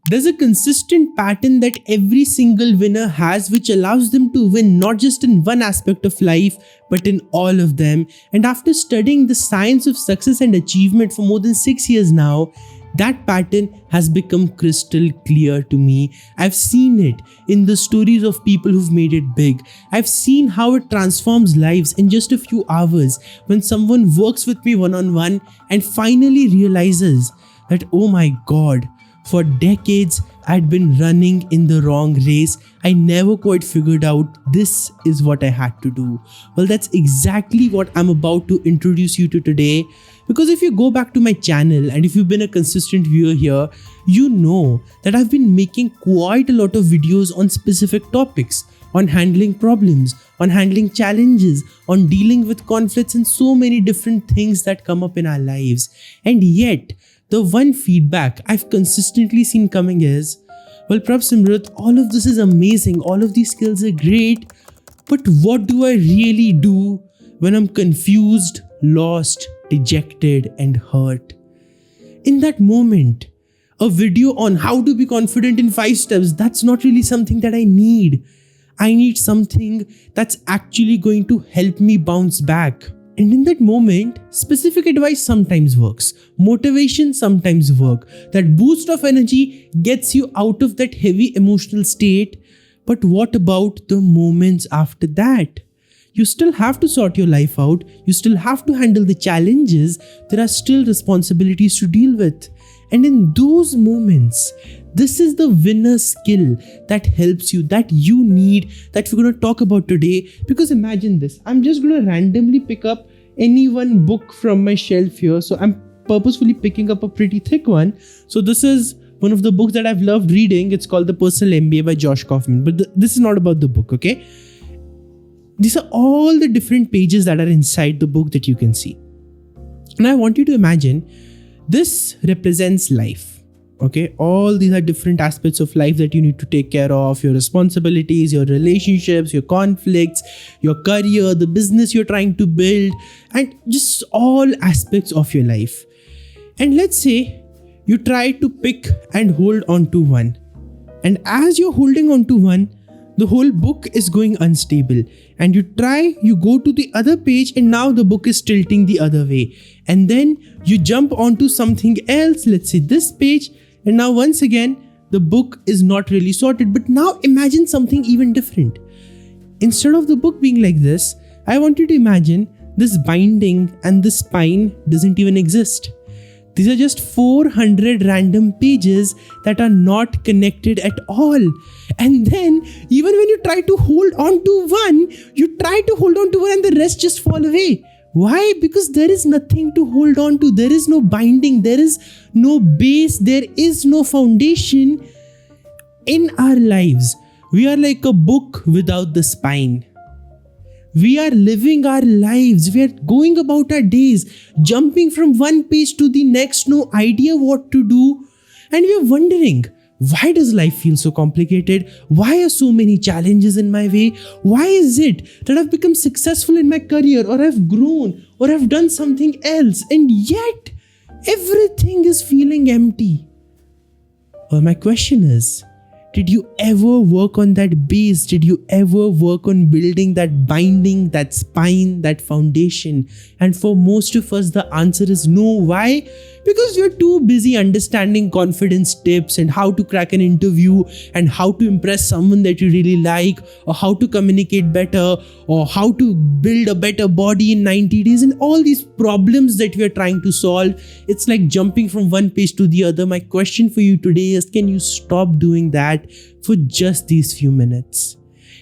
There's a consistent pattern that every single winner has, which allows them to win not just in one aspect of life, but in all of them. And after studying the science of success and achievement for more than 6 years now, that pattern has become crystal clear to me. I've seen it in the stories of people who've made it big. I've seen how it transforms lives in just a few hours when someone works with me one-on-one and finally realizes that, oh my God, for decades, I'd been running in the wrong race. I never quite figured out this is what I had to do. Well, that's exactly what I'm about to introduce you to today. Because if you go back to my channel and if you've been a consistent viewer here, you know that I've been making quite a lot of videos on specific topics, on handling problems, on handling challenges, on dealing with conflicts and so many different things that come up in our lives. And yet, the one feedback I've consistently seen coming is, well, Prabh Simrat, all of this is amazing, all of these skills are great, but what do I really do when I'm confused, lost, dejected, and hurt? In that moment, a video on how to be confident in 5 steps, that's not really something that I need. I need something that's actually going to help me bounce back. And in that moment, specific advice sometimes works. Motivation sometimes works. That boost of energy gets you out of that heavy emotional state. But what about the moments after that? You still have to sort your life out. You still have to handle the challenges. There are still responsibilities to deal with. And in those moments, this is the winner skill that helps you, that you need, that we're going to talk about today. Because imagine this, I'm just going to randomly pick up any one book from my shelf here. So I'm purposefully picking up a pretty thick one. So this is one of the books that I've loved reading. It's called The Personal MBA by Josh Kaufman. But this is not about the book, okay? These are all the different pages that are inside the book that you can see. And I want you to imagine this represents life. Okay, all these are different aspects of life that you need to take care of, your responsibilities, your relationships, your conflicts, your career, the business you're trying to build, and just all aspects of your life. And let's say you try to pick and hold on to one. And as you're holding on to one, the whole book is going unstable. And you go to the other page and now the book is tilting the other way. And then you jump onto something else, let's say this page, and now once again, the book is not really sorted. But now imagine something even different. Instead of the book being like this, I want you to imagine this binding and the spine doesn't even exist. These are just 400 random pages that are not connected at all. And then even when you try to hold on to one, and the rest just fall away. Why? Because there is nothing to hold on to. There is no binding. There is no base. There is no foundation in our lives. We are like a book without the spine. We are living our lives. We are going about our days, jumping from one page to the next, no idea what to do. And we are wondering, why does life feel so complicated? Why are so many challenges in my way? Why is it that I've become successful in my career, or I've grown, or I've done something else, and yet everything is feeling empty? Well, my question is, did you ever work on that base? Did you ever work on building that binding, that spine, that foundation? And for most of us, the answer is no. Why? Because we're too busy understanding confidence tips and how to crack an interview and how to impress someone that you really like, or how to communicate better, or how to build a better body in 90 days, and all these problems that we are trying to solve. It's like jumping from one page to the other. My question for you today is, can you stop doing that for just these few minutes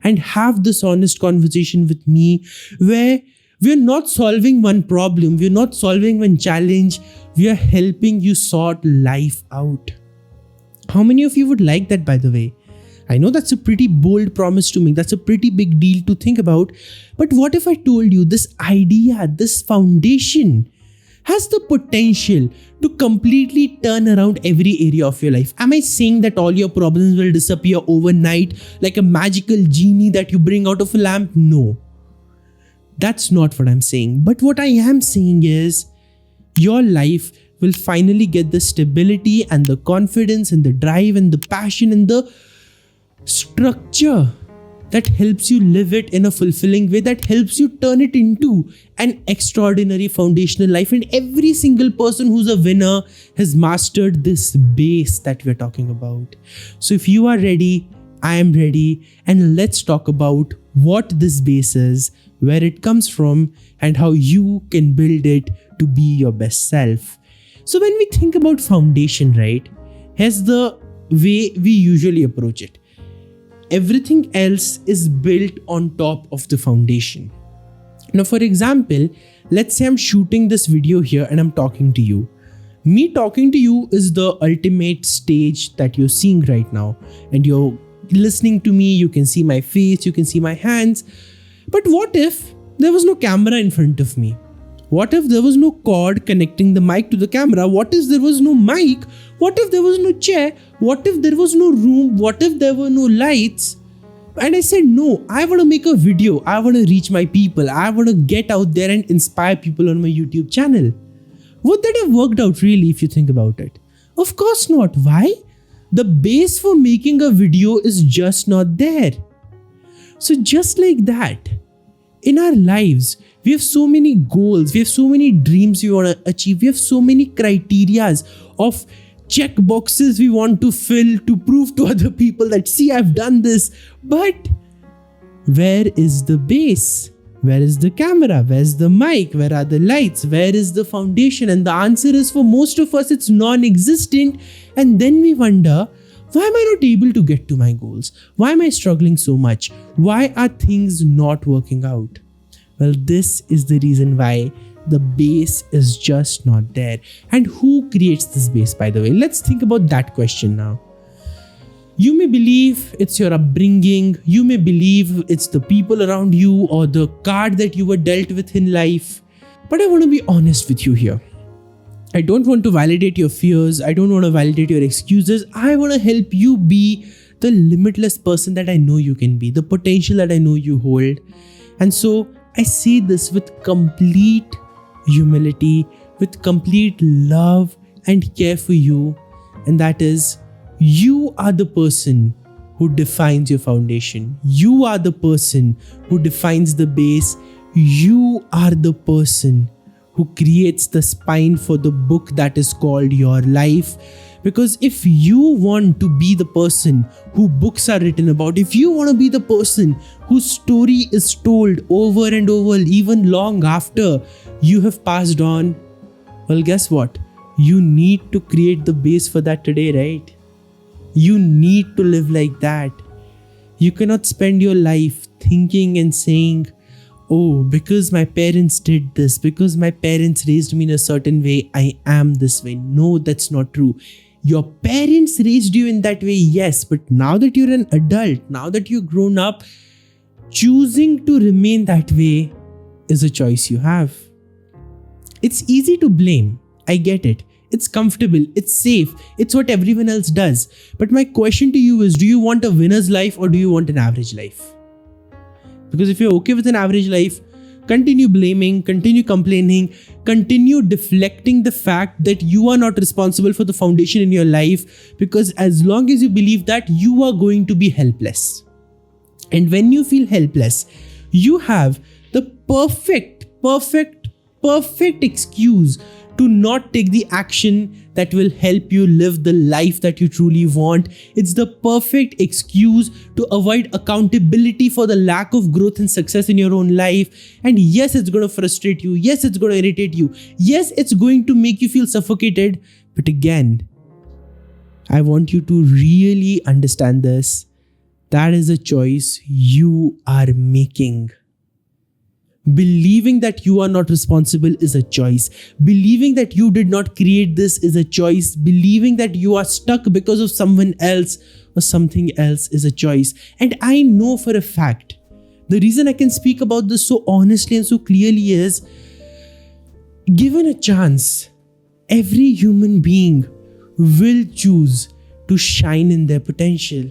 and have this honest conversation with me, where we're not solving one problem, we're not solving one challenge, we are helping you sort life out. How many of you would like that, by the way? I know that's a pretty bold promise to make. That's a pretty big deal to think about. But what if I told you this idea, this foundation has the potential to completely turn around every area of your life? Am I saying that all your problems will disappear overnight like a magical genie that you bring out of a lamp? No. That's not what I'm saying. But what I am saying is, your life will finally get the stability and the confidence and the drive and the passion and the structure that helps you live it in a fulfilling way, that helps you turn it into an extraordinary foundational life. And every single person who's a winner has mastered this base that we're talking about. So if you are ready, I am ready, and let's talk about what this base is, where it comes from, and how you can build it to be your best self. So when we think about foundation, right, here's the way we usually approach it. Everything else is built on top of the foundation. Now, for example, let's say I'm shooting this video here and I'm talking to you. Me talking to you is the ultimate stage that you're seeing right now. And you're listening to me, you can see my face, you can see my hands. But what if there was no camera in front of me? What if there was no cord connecting the mic to the camera? What if there was no mic? What if there was no chair? What if there was no room? What if there were no lights? And I said, no, I want to make a video. I want to reach my people. I want to get out there and inspire people on my YouTube channel. Would that have worked out really if you think about it? Of course not. Why? The base for making a video is just not there. So just like that, in our lives, we have so many goals, we have so many dreams we want to achieve, we have so many criterias of check boxes we want to fill to prove to other people that, see, I've done this. But where is the base? Where is the camera? Where's the mic? Where are the lights? Where is the foundation? And the answer is, for most of us, it's non-existent. And then we wonder, why am I not able to get to my goals? Why am I struggling so much? Why are things not working out? Well, this is the reason why the base is just not there. And who creates this base, by the way? Let's think about that question now. You may believe it's your upbringing, you may believe it's the people around you or the card that you were dealt with in life. But I want to be honest with you here. I don't want to validate your fears. I don't want to validate your excuses. I want to help you be the limitless person that I know you can be, the potential that I know you hold. And so I say this with complete humility, with complete love and care for you. And that is, you are the person who defines your foundation. You are the person who defines the base. You are the person who creates the spine for the book that is called your life. Because if you want to be the person who books are written about, if you want to be the person whose story is told over and over, even long after you have passed on, well, guess what? You need to create the base for that today, right? You need to live like that. You cannot spend your life thinking and saying, oh, because my parents did this, because my parents raised me in a certain way, I am this way. No, that's not true. Your parents raised you in that way, yes, but now that you're an adult, now that you've grown up, choosing to remain that way is a choice you have. It's easy to blame. I get it. It's comfortable. It's safe. It's what everyone else does. But my question to you is, do you want a winner's life or do you want an average life? Because if you're okay with an average life, continue blaming, continue complaining, continue deflecting the fact that you are not responsible for the foundation in your life, because as long as you believe that, you are going to be helpless. And when you feel helpless, you have the perfect excuse to not take the action that will help you live the life that you truly want. It's the perfect excuse to avoid accountability for the lack of growth and success in your own life. And yes, it's going to frustrate you. Yes, it's going to irritate you. Yes, it's going to make you feel suffocated. But again, I want you to really understand this. That is a choice you are making. Believing that you are not responsible is a choice. Believing that you did not create this is a choice. Believing that you are stuck because of someone else or something else is a choice. And I know for a fact, the reason I can speak about this so honestly and so clearly is, given a chance, every human being will choose to shine in their potential.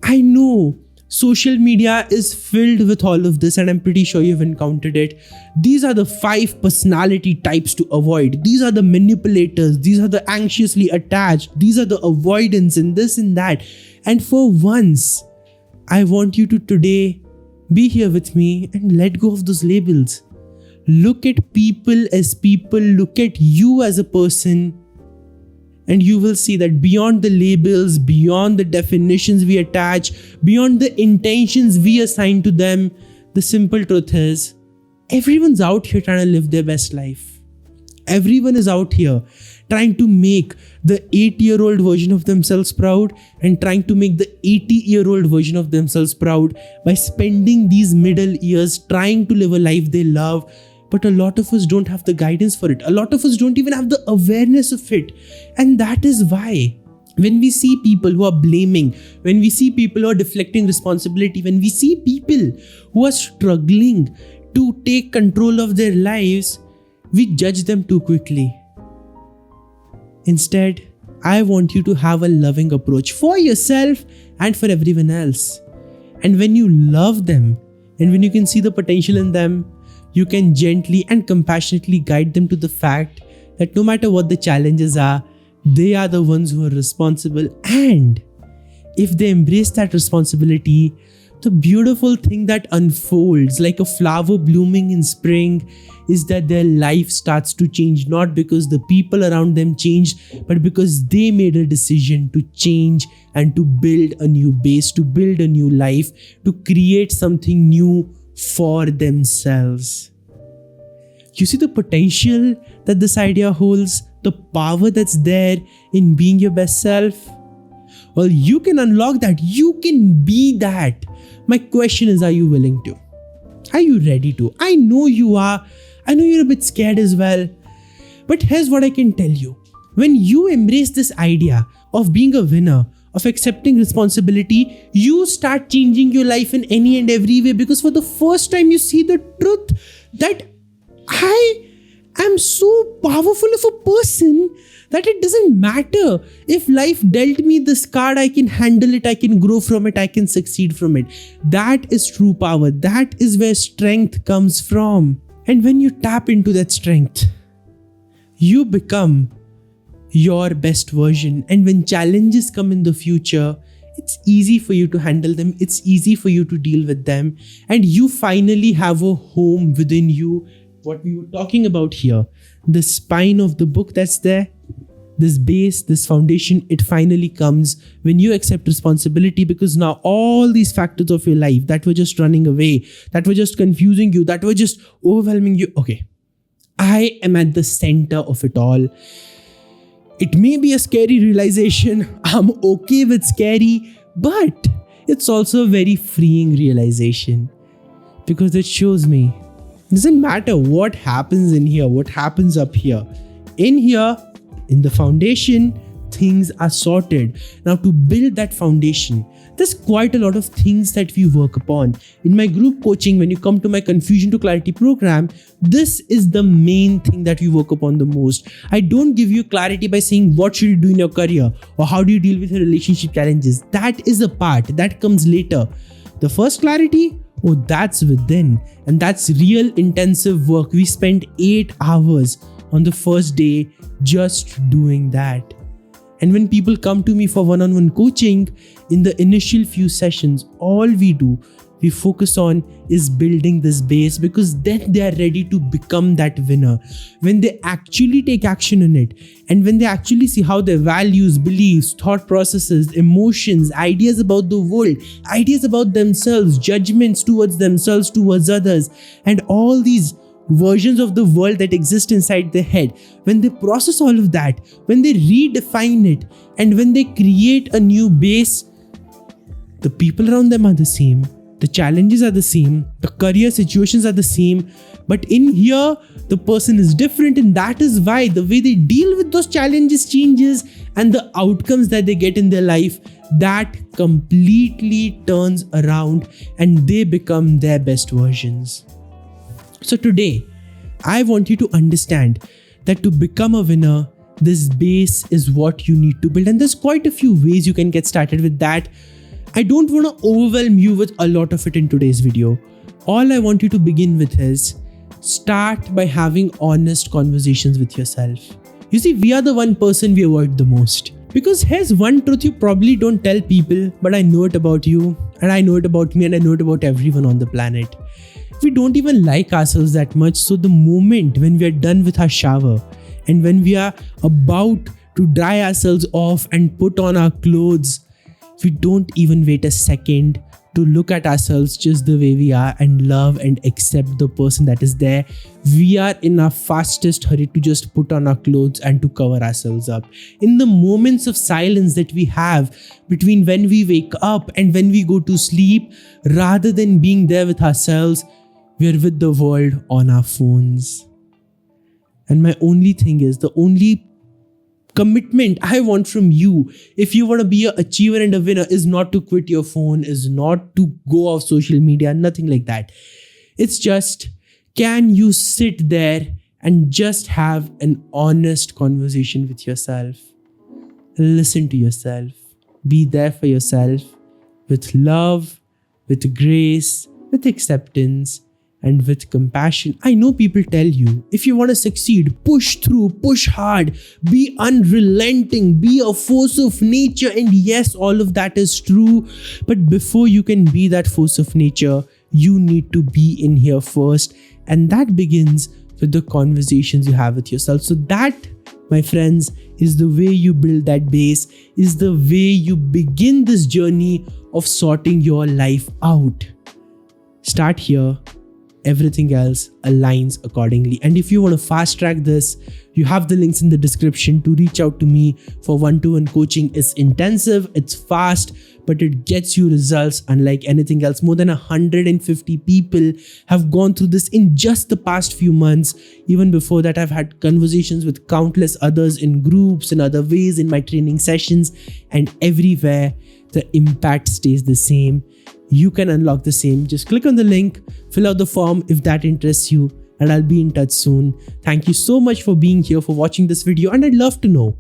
I know Social media is filled with all of this, and I'm pretty sure you've encountered it. These are the 5 personality types to avoid. These are the manipulators. These are the anxiously attached. These are the avoidance and this and that. And for once, I want you to today be here with me and let go of those labels. Look at people as people. Look at you as a person. And you will see that beyond the labels, beyond the definitions we attach, beyond the intentions we assign to them, the simple truth is, everyone's out here trying to live their best life. Everyone is out here trying to make the 8-year-old version of themselves proud and trying to make the 80-year-old version of themselves proud by spending these middle years trying to live a life they love. But a lot of us don't have the guidance for it. A lot of us don't even have the awareness of it. And that is why when we see people who are blaming, when we see people who are deflecting responsibility, when we see people who are struggling to take control of their lives, we judge them too quickly. Instead, I want you to have a loving approach for yourself and for everyone else. And when you love them and when you can see the potential in them, you can gently and compassionately guide them to the fact that no matter what the challenges are, they are the ones who are responsible. And if they embrace that responsibility, the beautiful thing that unfolds like a flower blooming in spring is that their life starts to change, not because the people around them changed, but because they made a decision to change and to build a new base, to build a new life, to create something new for themselves. You see the potential that this idea holds, the power that's there in being your best self? Well, you can unlock that. You can be that. My question is, are you willing to? Are you ready to? I know you are. I know you're a bit scared as well. But here's what I can tell you. When you embrace this idea of being a winner, of accepting responsibility, you start changing your life in any and every way, because for the first time you see the truth that I am so powerful of a person that it doesn't matter if life dealt me this card, I can handle it, I can grow from it, I can succeed from it. That is true power. That is where strength comes from. And when you tap into that strength, you become your best version. And when challenges come in the future, it's easy for you to handle them. It's easy for you to deal with them. And you finally have a home within you. What we were talking about here, the spine of the book that's there, this base, this foundation, it finally comes when you accept responsibility, because now all these factors of your life that were just running away, that were just confusing you, that were just overwhelming you. Okay, I am at the center of it all. It may be a scary realization. I'm okay with scary, but it's also a very freeing realization, because it shows me it doesn't matter what happens in here, what happens up here. In here, in the foundation, things are sorted. Now, to build that foundation, there's quite a lot of things that we work upon. In my group coaching, when you come to my Confusion to Clarity program, this is the main thing that we work upon the most. I don't give you clarity by saying what should you do in your career or how do you deal with your relationship challenges. That is a part that comes later. The first clarity, oh, that's within. And that's real intensive work. We spent 8 hours on the first day just doing that. And when people come to me for one-on-one coaching, in the initial few sessions, all we focus on is building this base, because then they are ready to become that winner. When they actually take action on it, and when they actually see how their values, beliefs, thought processes, emotions, ideas about the world, ideas about themselves, judgments towards themselves, towards others, and all these versions of the world that exist inside their head, when they process all of that, when they redefine it, and when they create a new base, the people around them are the same, the challenges are the same, the career situations are the same, but in here, the person is different, and that is why the way they deal with those challenges changes, and the outcomes that they get in their life, that completely turns around, and they become their best versions. So today, I want you to understand that to become a winner, this base is what you need to build. And there's quite a few ways you can get started with that. I don't want to overwhelm you with a lot of it in today's video. All I want you to begin with is start by having honest conversations with yourself. You see, we are the one person we avoid the most. Because here's one truth you probably don't tell people, but I know it about you, and I know it about me, and I know it about everyone on the planet. We don't even like ourselves that much, so the moment when we are done with our shower and when we are about to dry ourselves off and put on our clothes, we don't even wait a second to look at ourselves just the way we are and love and accept the person that is there. We are in our fastest hurry to just put on our clothes and to cover ourselves up. In the moments of silence that we have between when we wake up and when we go to sleep, rather than being there with ourselves, we are with the world on our phones. And my only thing is, the only commitment I want from you, if you want to be an achiever and a winner, is not to quit your phone, is not to go off social media, nothing like that. It's just, can you sit there and just have an honest conversation with yourself? Listen to yourself. Be there for yourself with love, with grace, with acceptance, and with compassion. I know people tell you, if you want to succeed, push through, push hard, be unrelenting, be a force of nature. And yes, all of that is true. But before you can be that force of nature, you need to be in here first. And that begins with the conversations you have with yourself. So that, my friends, is the way you build that base, is the way you begin this journey of sorting your life out. Start here. Everything else aligns accordingly. And if you want to fast track this, you have the links in the description to reach out to me for one-to-one coaching. It's intensive, it's fast, but it gets you results unlike anything else. More than 150 people have gone through this in just the past few months. Even before that, I've had conversations with countless others in groups and other ways in my training sessions, and everywhere the impact stays the same. You can unlock the same. Just click on the link, fill out the form if that interests you, and I'll be in touch soon. Thank you so much for being here, for watching this video, and I'd love to know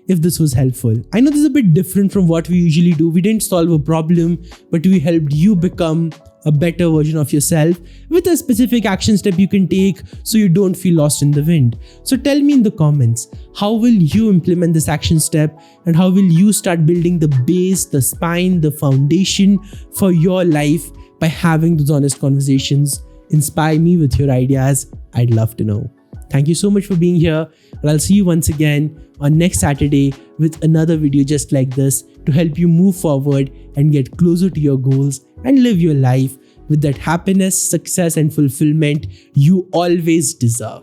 if this was helpful. I know this is a bit different from what we usually do. We didn't solve a problem, but we helped you become a better version of yourself with a specific action step you can take so you don't feel lost in the wind. So tell me in the comments, how will you implement this action step, and how will you start building the base, the spine, the foundation for your life by having those honest conversations? Inspire me with your ideas. I'd love to know. Thank you so much for being here, and I'll see you once again on next Saturday with another video just like this to help you move forward and get closer to your goals and live your life with that happiness, success, and fulfillment you always deserve.